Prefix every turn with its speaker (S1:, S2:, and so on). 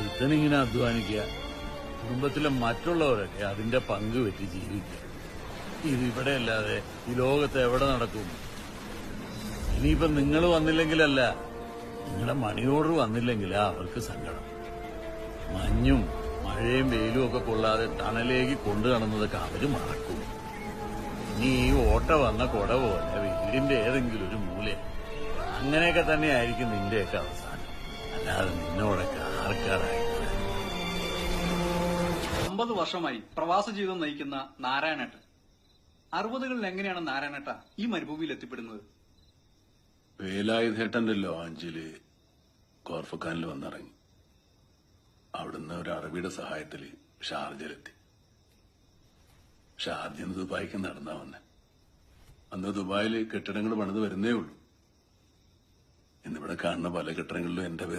S1: ഒരുത്തനിങ്ങനെ അധ്വാനിക്കുക, കുടുംബത്തിലെ മറ്റുള്ളവരൊക്കെ അതിന്റെ പങ്ക് പറ്റി ജീവിക്കുക. ഇതിവിടെ അല്ലാതെ ഈ ലോകത്ത് എവിടെ നടക്കും? ഇനിയിപ്പൊ നിങ്ങൾ വന്നില്ലെങ്കിലല്ല, നിങ്ങളുടെ മണി ഓർഡർ വന്നില്ലെങ്കിലാ അവർക്ക് സങ്കടം. മഞ്ഞും മഴയും വെയിലും ഒക്കെ കൊള്ളാതെ തണലേക്ക് കൊണ്ടു നടന്നതൊക്കെ അവര് മറക്കും. ഇനി ഈ ഓട്ട വന്ന കൊട പോലെ വീടിന്റെ ഏതെങ്കിലും ഒരു മൂല. അങ്ങനെയൊക്കെ തന്നെയായിരിക്കും നിന്റെയൊക്കെ അവസാനം. അല്ലാതെ നിന്നോടൊക്കെ ആർക്കാരായിട്ട്.
S2: 50 വർഷമായി പ്രവാസ ജീവിതം നയിക്കുന്ന നാരായണേട്ടൻ 60കളിൽ എങ്ങനെയാണ് നാരായണേട്ട ഈ മരുഭൂമിയിൽ എത്തിപ്പെടുന്നത്?
S3: വേലായുധേട്ടന്റെ ലോഞ്ചില് കോർഫക്കാനിൽ വന്നിറങ്ങി. അവിടുന്ന് ഒരു അറബിയുടെ സഹായത്തില് ഷാർജയിലെത്തി. ഷാർജന്ന് ദുബായിക്ക് നടന്നാ വന്നെ. അന്ന് ദുബായില് കെട്ടിടങ്ങൾ പണിത് വരുന്നേ ഉള്ളൂ. ഇന്നിവിടെ കാണുന്ന പല കെട്ടിടങ്ങളിലും എന്റെ